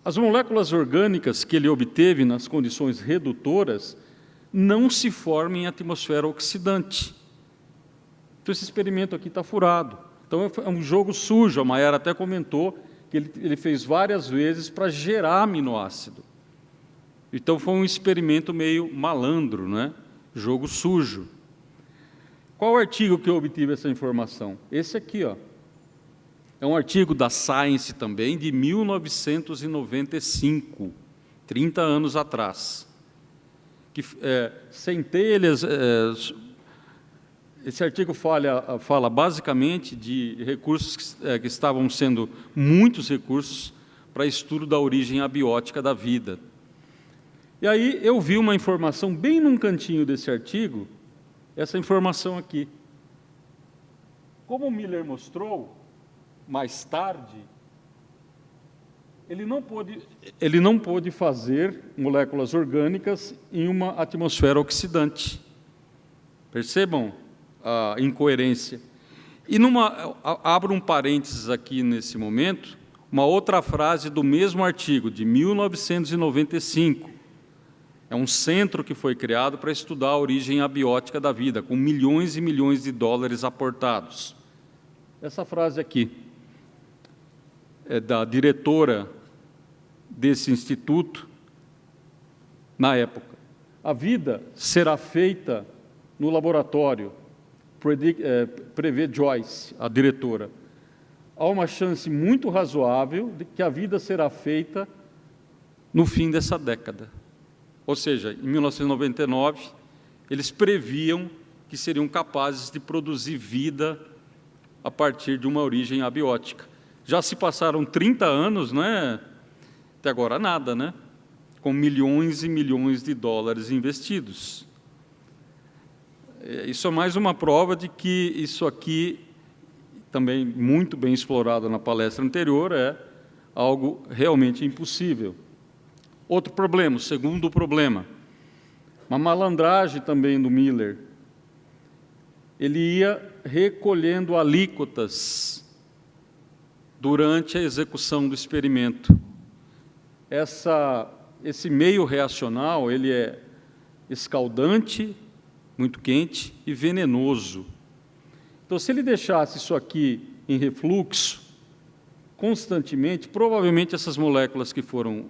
as moléculas orgânicas que ele obteve nas condições redutoras não se formam em atmosfera oxidante. Então, esse experimento aqui está furado. Então, é um jogo sujo, a Maiara até comentou, que ele fez várias vezes para gerar aminoácido. Então, foi um experimento meio malandro, né? Jogo sujo. Qual artigo que eu obtive essa informação? Esse aqui, ó. É um artigo da Science também, de 1995, 30 anos atrás. Centelhas... Esse artigo fala basicamente de recursos que estavam sendo muitos recursos para estudo da origem abiótica da vida. E aí eu vi uma informação bem num cantinho desse artigo, essa informação aqui. Como o Miller mostrou, mais tarde, ele não pôde fazer moléculas orgânicas em uma atmosfera oxidante. Percebam a incoerência. E abro um parênteses aqui nesse momento, uma outra frase do mesmo artigo, de 1995. É um centro que foi criado para estudar a origem abiótica da vida, com milhões e milhões de dólares aportados. Essa frase aqui é da diretora desse instituto, na época. A vida será feita no laboratório, prevê Joyce, a diretora. Há uma chance muito razoável de que a vida será feita no fim dessa década. Ou seja, em 1999, eles previam que seriam capazes de produzir vida a partir de uma origem abiótica. Já se passaram 30 anos, né? Até agora nada, né? Com milhões e milhões de dólares investidos. Isso é mais uma prova de que isso aqui, também muito bem explorado na palestra anterior, é algo realmente impossível. Outro problema, o segundo problema, uma malandragem também do Miller. Ele ia recolhendo alíquotas durante a execução do experimento. Esse meio reacional, ele é escaldante, muito quente e venenoso. Então, se ele deixasse isso aqui em refluxo constantemente, provavelmente essas moléculas que foram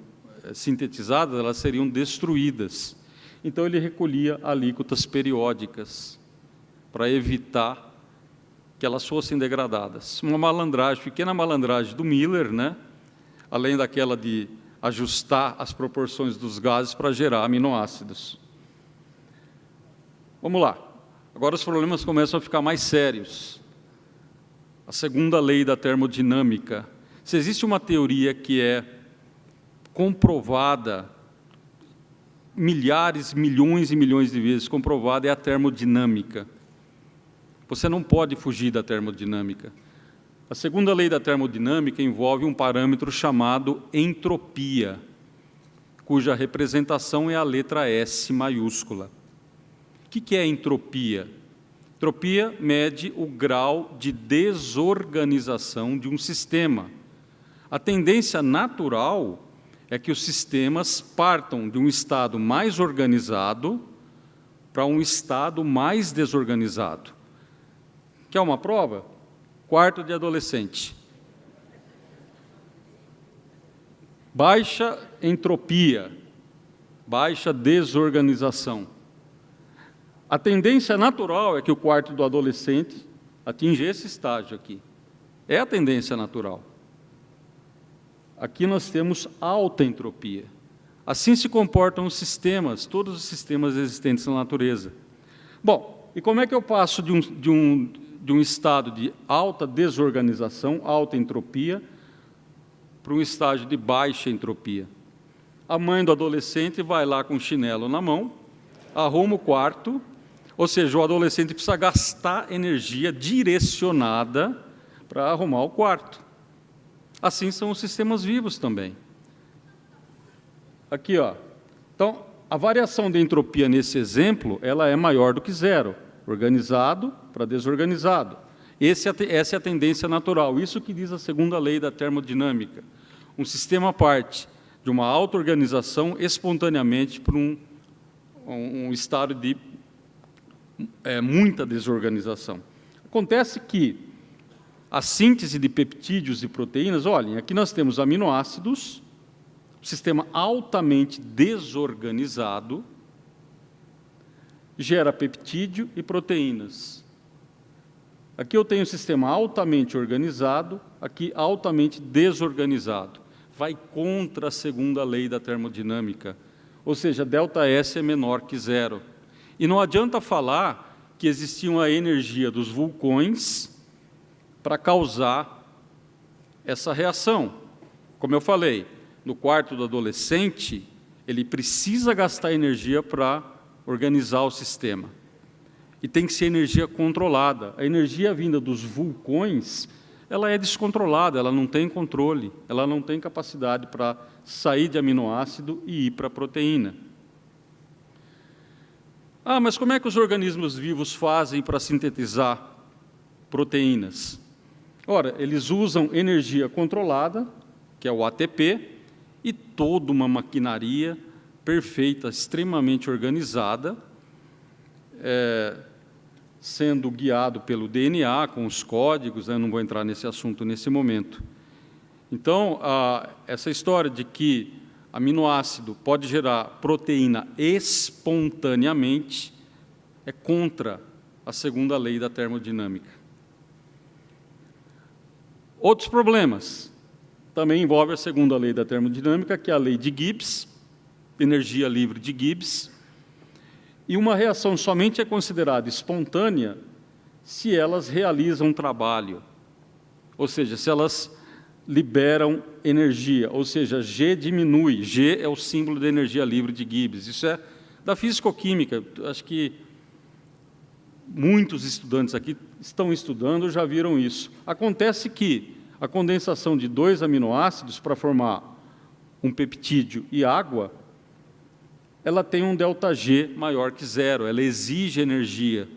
sintetizadas, elas seriam destruídas. Então, ele recolhia alíquotas periódicas para evitar que elas fossem degradadas. Uma malandragem, pequena malandragem do Miller, né? Além daquela de ajustar as proporções dos gases para gerar aminoácidos. Vamos lá. Agora os problemas começam a ficar mais sérios. A segunda lei da termodinâmica. Se existe uma teoria que é comprovada, milhares, milhões e milhões de vezes comprovada, é a termodinâmica. Você não pode fugir da termodinâmica. A segunda lei da termodinâmica envolve um parâmetro chamado entropia, cuja representação é a letra S maiúscula. O que é entropia? Entropia mede o grau de desorganização de um sistema. A tendência natural é que os sistemas partam de um estado mais organizado para um estado mais desorganizado. Quer uma prova? Quarto de adolescente. Baixa entropia, baixa desorganização. A tendência natural é que o quarto do adolescente atinja esse estágio aqui. É a tendência natural. Aqui nós temos alta entropia. Assim se comportam os sistemas, todos os sistemas existentes na natureza. Bom, e como é que eu passo de um estado de alta desorganização, alta entropia, para um estágio de baixa entropia? A mãe do adolescente vai lá com o chinelo na mão, arruma o quarto, ou seja, o adolescente precisa gastar energia direcionada para arrumar o quarto. Assim são os sistemas vivos também. Aqui, ó. Então, a variação de entropia nesse exemplo, ela é maior do que zero. Organizado para desorganizado. Essa é a tendência natural. Isso que diz a segunda lei da termodinâmica. Um sistema parte de uma auto-organização espontaneamente para um estado de muita desorganização. Acontece que a síntese de peptídeos e proteínas, olhem, aqui nós temos aminoácidos, sistema altamente desorganizado, gera peptídeo e proteínas. Aqui eu tenho um sistema altamente organizado, aqui altamente desorganizado. Vai contra a segunda lei da termodinâmica, ou seja, ΔS é menor que zero. E não adianta falar que existia uma energia dos vulcões para causar essa reação. Como eu falei, no quarto do adolescente, ele precisa gastar energia para organizar o sistema. E tem que ser energia controlada. A energia vinda dos vulcões ela é descontrolada, ela não tem controle, ela não tem capacidade para sair de aminoácido e ir para a proteína. Ah, mas como é que os organismos vivos fazem para sintetizar proteínas? Ora, eles usam energia controlada, que é o ATP, e toda uma maquinaria perfeita, extremamente organizada, sendo guiado pelo DNA, com os códigos, né? Não vou entrar nesse assunto nesse momento. Então, essa história de que aminoácido pode gerar proteína espontaneamente é contra a segunda lei da termodinâmica. Outros problemas também envolvem a segunda lei da termodinâmica, que é a lei de Gibbs, energia livre de Gibbs, e uma reação somente é considerada espontânea se elas realizam trabalho, ou seja, se elas liberam energia, ou seja, G diminui. G é o símbolo da energia livre de Gibbs. Isso é da fisicoquímica. Acho que muitos estudantes aqui estão estudando, já viram isso. Acontece que a condensação de 2 aminoácidos para formar um peptídeo e água, ela tem um ΔG maior que 0, ela exige energia.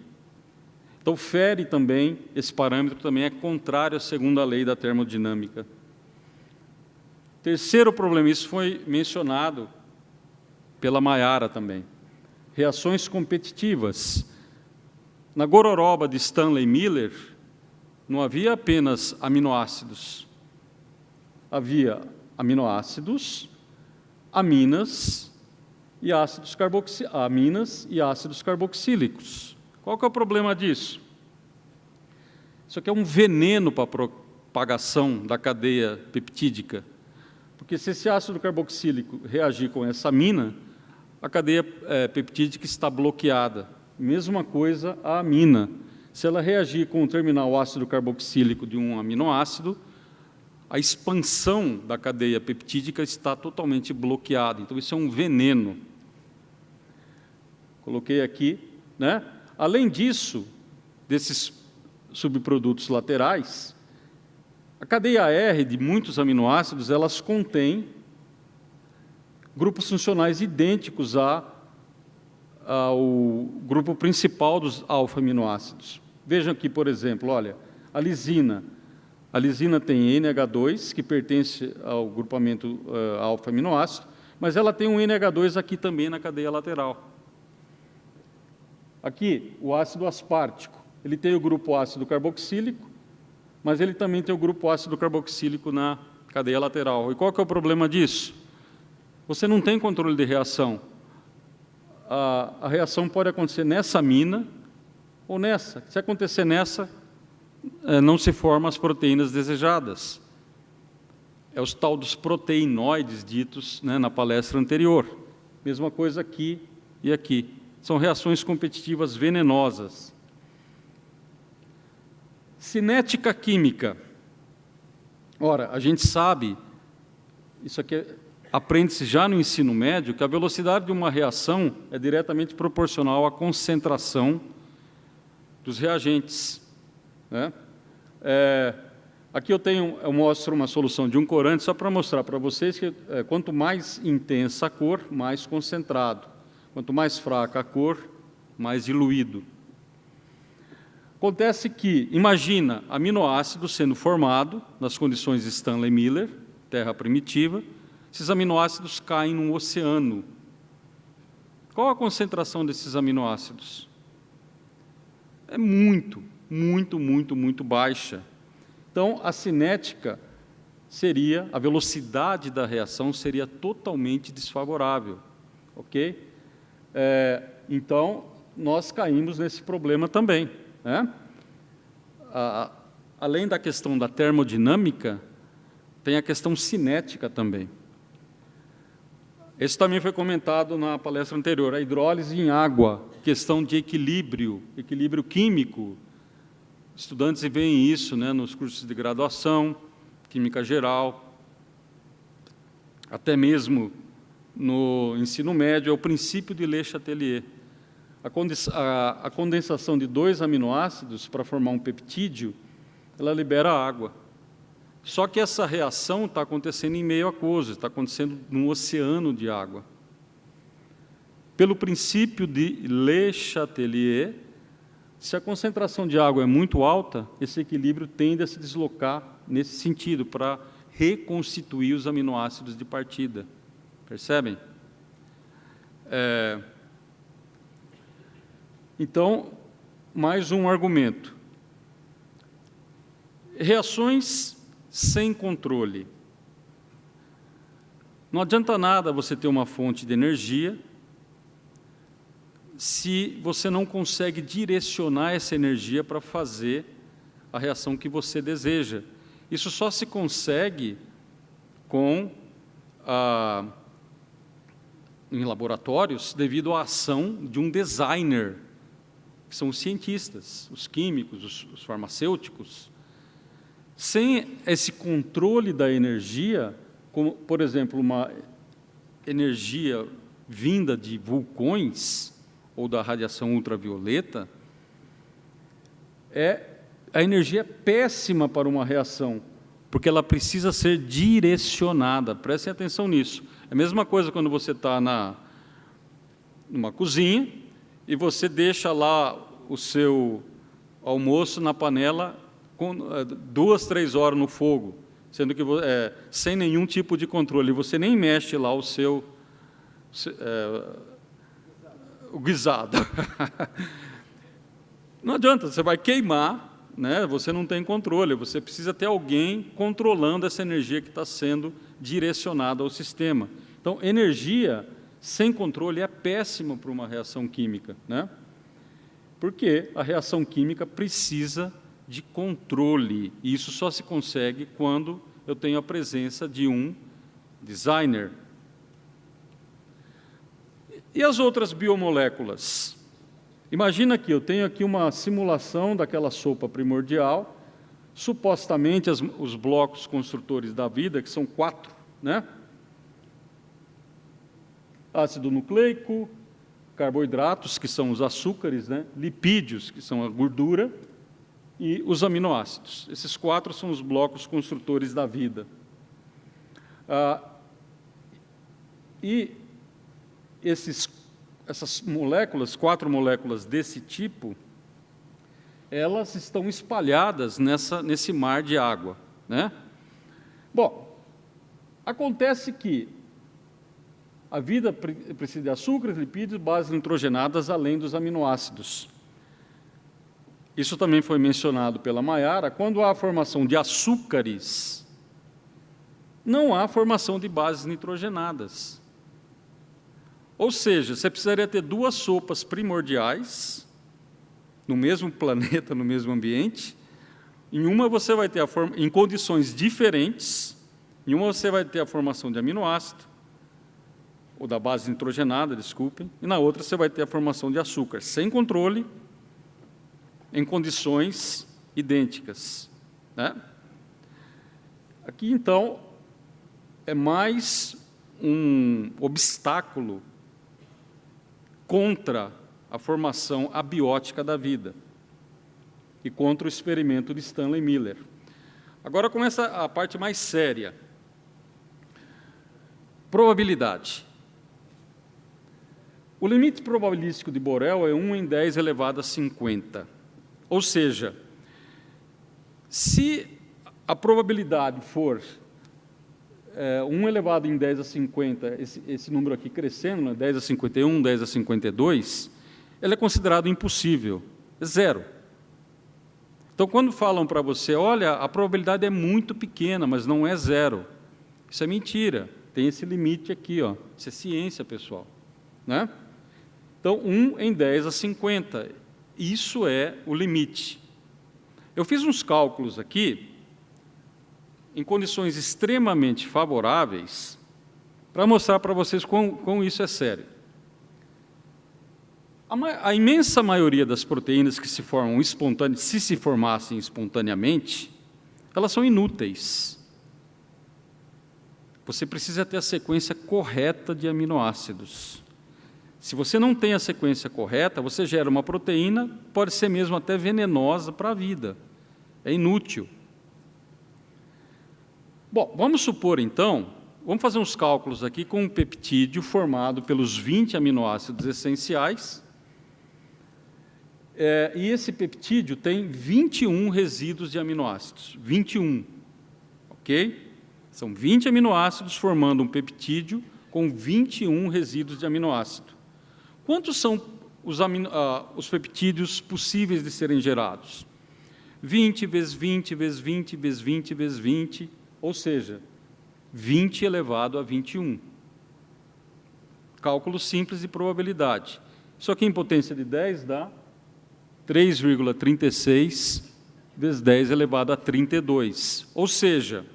Então, fere também, esse parâmetro também é contrário à segunda lei da termodinâmica. Terceiro problema, isso foi mencionado pela Mayara também, reações competitivas. Na gororoba de Stanley Miller, não havia apenas aminoácidos, havia aminoácidos, aminas e ácidos carboxílicos. Qual que é o problema disso? Isso aqui é um veneno para a propagação da cadeia peptídica, porque se esse ácido carboxílico reagir com essa amina, a cadeia peptídica está bloqueada. Mesma coisa a amina. Se ela reagir com o terminal ácido carboxílico de um aminoácido, a expansão da cadeia peptídica está totalmente bloqueada. Então, isso é um veneno. Coloquei aqui, né? Além disso, desses subprodutos laterais, a cadeia R de muitos aminoácidos, elas contêm grupos funcionais idênticos ao grupo principal dos alfa-aminoácidos. Vejam aqui, por exemplo, olha, a lisina. A lisina tem NH2, que pertence ao grupamento alfa-aminoácido, mas ela tem um NH2 aqui também na cadeia lateral. Aqui, o ácido aspartico. Ele tem o grupo ácido carboxílico, mas ele também tem o grupo ácido carboxílico na cadeia lateral. E qual que é o problema disso? Você não tem controle de reação. A reação pode acontecer nessa amina ou nessa. Se acontecer nessa, não se formam as proteínas desejadas. É os tal dos proteinoides ditos, né, na palestra anterior. Mesma coisa aqui e aqui. São reações competitivas venenosas. Cinética química. Ora, a gente sabe, isso aqui aprende-se já no ensino médio, que a velocidade de uma reação é diretamente proporcional à concentração dos reagentes, né? Aqui eu mostro uma solução de um corante, só para mostrar para vocês que quanto mais intensa a cor, mais concentrado. Quanto mais fraca a cor, mais diluído. Acontece que, imagina, aminoácido sendo formado nas condições de Stanley Miller, terra primitiva, esses aminoácidos caem num oceano. Qual a concentração desses aminoácidos? É muito baixa. Então, a cinética seria, a velocidade da reação seria totalmente desfavorável, ok? Então, nós caímos nesse problema também, né? Além da questão da termodinâmica, tem a questão cinética também. Esse também foi comentado na palestra anterior, a hidrólise em água, questão de equilíbrio químico. Estudantes veem isso, né, nos cursos de graduação, química geral, até mesmo no ensino médio, é o princípio de Le Chatelier. A condensação de 2 aminoácidos para formar um peptídeo, ela libera água. Só que essa reação está acontecendo em meio aquoso, está acontecendo num oceano de água. Pelo princípio de Le Chatelier, se a concentração de água é muito alta, esse equilíbrio tende a se deslocar nesse sentido, para reconstituir os aminoácidos de partida. Percebem? Então, mais um argumento. Reações sem controle. Não adianta nada você ter uma fonte de energia se você não consegue direcionar essa energia para fazer a reação que você deseja. Isso só se consegue em laboratórios devido à ação de um designer, que são os cientistas, os químicos, os farmacêuticos. Sem esse controle da energia, como, por exemplo, uma energia vinda de vulcões ou da radiação ultravioleta, a energia é péssima para uma reação, porque ela precisa ser direcionada. Prestem atenção nisso. É a mesma coisa quando você está numa cozinha e você deixa lá o seu almoço na panela com 2, 3 horas no fogo, sendo que sem nenhum tipo de controle. Você nem mexe lá o guisado. Não adianta, você vai queimar, né? Você não tem controle, você precisa ter alguém controlando essa energia que está sendo direcionada ao sistema. Então, energia sem controle é péssima para uma reação química, né? Porque a reação química precisa de controle, e isso só se consegue quando eu tenho a presença de um designer. E as outras biomoléculas? Imagina que eu tenho aqui uma simulação daquela sopa primordial, supostamente os blocos construtores da vida, que são 4, né? Ácido nucleico, carboidratos, que são os açúcares, né? Lipídios, que são a gordura, e os aminoácidos. Esses 4 são os blocos construtores da vida. E essas moléculas, 4 moléculas desse tipo, elas estão espalhadas nesse mar de água, né? Bom, acontece que a vida precisa de açúcares, lipídios, bases nitrogenadas, além dos aminoácidos. Isso também foi mencionado pela Maiara. Quando há a formação de açúcares, não há formação de bases nitrogenadas. Ou seja, você precisaria ter 2 sopas primordiais, no mesmo planeta, no mesmo ambiente. Em uma você vai ter em condições diferentes, em uma você vai ter a formação de aminoácido, ou da base nitrogenada, desculpem, e na outra você vai ter a formação de açúcar, sem controle, em condições idênticas, né? Aqui, então, é mais um obstáculo contra a formação abiótica da vida e contra o experimento de Stanley Miller. Agora começa a parte mais séria. Probabilidade. O limite probabilístico de Borel é 1 em 10 elevado a 50. Ou seja, se a probabilidade for 1 elevado em 10 a 50, esse número aqui crescendo, né, 10 a 51, 10 a 52, ele é considerado impossível, é 0. Então, quando falam para você, olha, a probabilidade é muito pequena, mas não é 0, isso é mentira, tem esse limite aqui, ó. Isso é ciência, pessoal, né? Então, 1 em 10 a 50, isso é o limite. Eu fiz uns cálculos aqui, em condições extremamente favoráveis, para mostrar para vocês quão isso é sério. A imensa maioria das proteínas que se formam espontaneamente, se se formassem espontaneamente, elas são inúteis. Você precisa ter a sequência correta de aminoácidos. Se você não tem a sequência correta, você gera uma proteína, pode ser mesmo até venenosa para a vida. É inútil. Bom, vamos supor, então, vamos fazer uns cálculos aqui com um peptídeo formado pelos 20 aminoácidos essenciais, e esse peptídeo tem 21 resíduos de aminoácidos, 21, ok? São 20 aminoácidos formando um peptídeo com 21 resíduos de aminoácido. Quantos são os peptídeos possíveis de serem gerados? 20 vezes 20 vezes 20 vezes 20 vezes 20, ou seja, 20 elevado a 21. Cálculo simples de probabilidade. Isso aqui em potência de 10 dá 3,36 vezes 10 elevado a 32. Ou seja,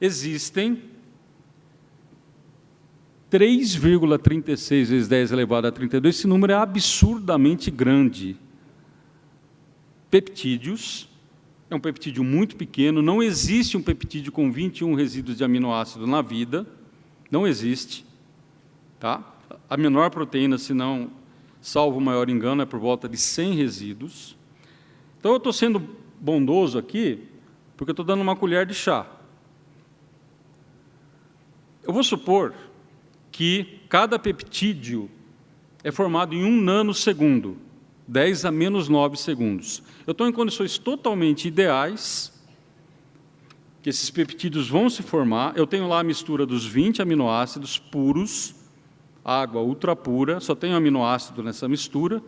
existem 3,36 vezes 10 elevado a 32, esse número é absurdamente grande. Peptídeos, é um peptídeo muito pequeno, não existe um peptídeo com 21 resíduos de aminoácido na vida, não existe. Tá? A menor proteína, se não, salvo o maior engano, é por volta de 100 resíduos. Então, eu estou sendo bondoso aqui, porque eu estou dando uma colher de chá. Eu vou supor que cada peptídeo é formado em 1 nanosegundo, 10 a menos 9 segundos. Eu estou em condições totalmente ideais, que esses peptídeos vão se formar. Eu tenho lá a mistura dos 20 aminoácidos puros, água ultra pura, só tem aminoácido nessa mistura,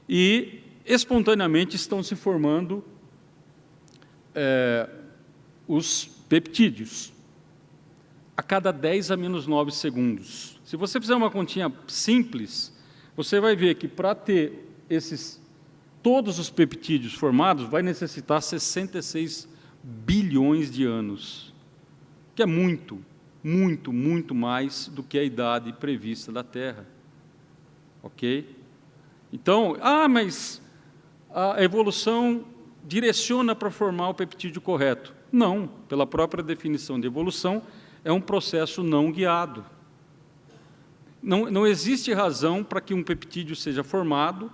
e espontaneamente estão se formando os peptídeos, a cada 10 a menos 9 segundos. Se você fizer uma continha simples, você vai ver que para ter todos os peptídeos formados, vai necessitar 66 bilhões de anos, que é muito, muito, muito mais do que a idade prevista da Terra. Ok? Então, mas a evolução direciona para formar o peptídeo correto. Não, pela própria definição de evolução, é um processo não guiado. Não existe razão para que um peptídeo seja formado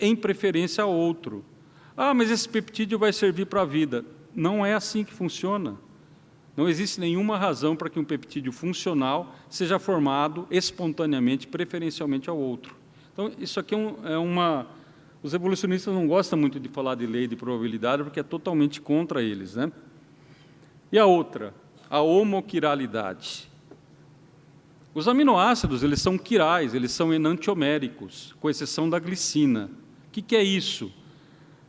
em preferência a outro. Mas esse peptídeo vai servir para a vida. Não é assim que funciona. Não existe nenhuma razão para que um peptídeo funcional seja formado espontaneamente, preferencialmente ao outro. Então, isso aqui Os evolucionistas não gostam muito de falar de lei de probabilidade, porque é totalmente contra eles, né? E a outra, a homoquiralidade. Os aminoácidos, eles são quirais, eles são enantioméricos, com exceção da glicina. O que é isso?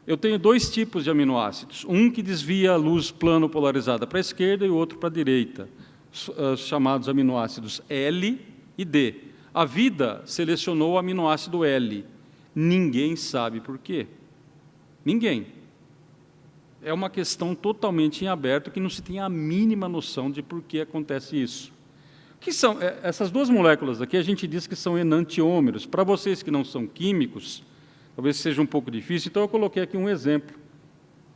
Eu tenho 2 tipos de aminoácidos, um que desvia a luz plano polarizada para a esquerda e o outro para a direita, chamados aminoácidos L e D. A vida selecionou o aminoácido L. Ninguém sabe por quê. Ninguém. É uma questão totalmente em aberto, que não se tem a mínima noção de por que acontece isso. O que são essas 2 moléculas aqui? A gente diz que são enantiômeros. Para vocês que não são químicos, talvez seja um pouco difícil, então eu coloquei aqui um exemplo.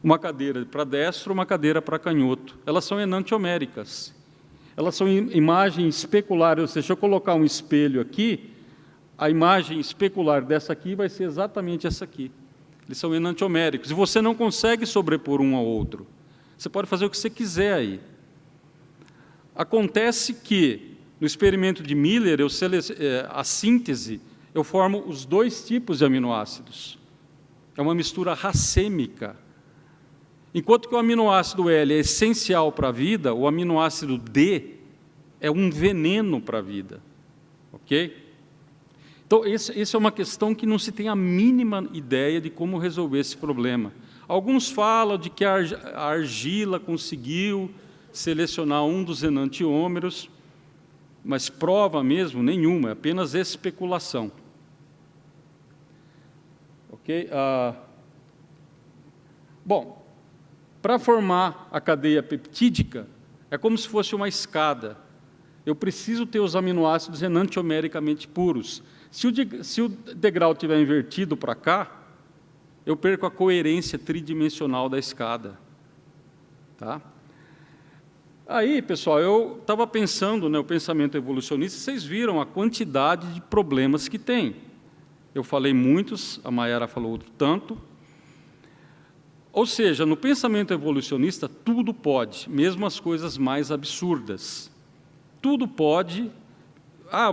Uma cadeira para destro, uma cadeira para canhoto. Elas são enantioméricas. Elas são imagem especular, ou seja, se eu colocar um espelho aqui, a imagem especular dessa aqui vai ser exatamente essa aqui. Eles são enantioméricos. E você não consegue sobrepor um ao outro. Você pode fazer o que você quiser aí. Acontece que, no experimento de Miller, a síntese, eu formo os 2 tipos de aminoácidos. É uma mistura racêmica. Enquanto que o aminoácido L é essencial para a vida, o aminoácido D é um veneno para a vida. Ok? Então, essa é uma questão que não se tem a mínima ideia de como resolver esse problema. Alguns falam de que a argila conseguiu selecionar um dos enantiômeros, mas prova mesmo nenhuma, é apenas especulação. Ok? Bom, para formar a cadeia peptídica, é como se fosse uma escada. Eu preciso ter os aminoácidos enantiomericamente puros. Se o degrau estiver invertido para cá, eu perco a coerência tridimensional da escada. Tá? Aí, pessoal, eu estava pensando, o pensamento evolucionista, vocês viram a quantidade de problemas que tem. Eu falei muitos, a Mayara falou outro tanto. Ou seja, no pensamento evolucionista, tudo pode, mesmo as coisas mais absurdas. Tudo pode.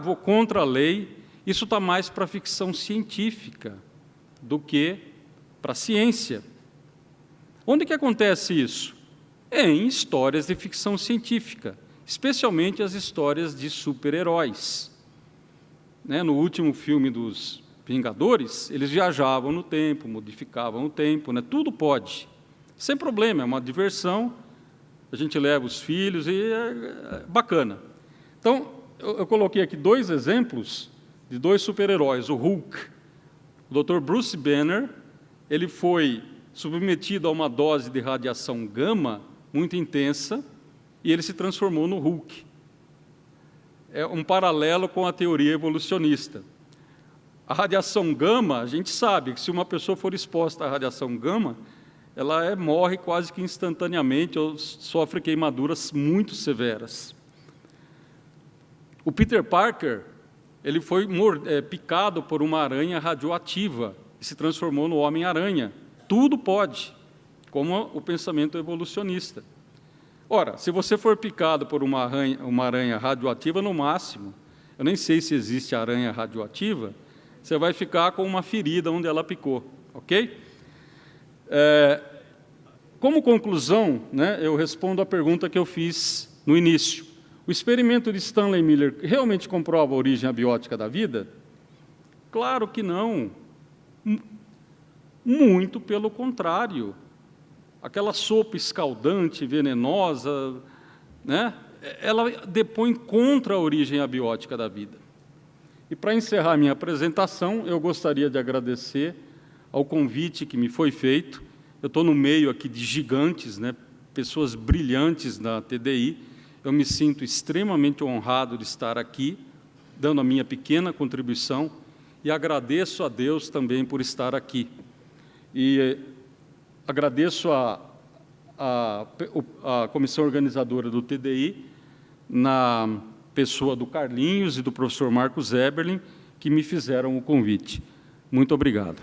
Vou contra a lei. Isso está mais para a ficção científica do que para a ciência. Onde que acontece isso? Em histórias de ficção científica, especialmente as histórias de super-heróis. No último filme dos Vingadores, eles viajavam no tempo, modificavam o tempo, tudo pode. Sem problema, é uma diversão, a gente leva os filhos e é bacana. Então, eu coloquei aqui 2 exemplos de 2 super-heróis, o Hulk. O Dr. Bruce Banner, ele foi submetido a uma dose de radiação gama muito intensa e ele se transformou no Hulk. É um paralelo com a teoria evolucionista. A radiação gama, a gente sabe que se uma pessoa for exposta à radiação gama, ela morre quase que instantaneamente ou sofre queimaduras muito severas. O Peter Parker, ele foi picado por uma aranha radioativa e se transformou no Homem-Aranha. Tudo pode, como o pensamento evolucionista. Ora, se você for picado por uma aranha radioativa, no máximo, eu nem sei se existe aranha radioativa, você vai ficar com uma ferida onde ela picou, ok? Como conclusão, eu respondo à pergunta que eu fiz no início. O experimento de Stanley Miller realmente comprova a origem abiótica da vida? Claro que não. Muito pelo contrário. Aquela sopa escaldante, venenosa, ela depõe contra a origem abiótica da vida. E para encerrar minha apresentação, eu gostaria de agradecer ao convite que me foi feito. Eu estou no meio aqui de gigantes, pessoas brilhantes na TDI. Eu me sinto extremamente honrado de estar aqui, dando a minha pequena contribuição, e agradeço a Deus também por estar aqui. E agradeço a comissão organizadora do TDI, na pessoa do Carlinhos e do professor Marcos Eberlin, que me fizeram o convite. Muito obrigado.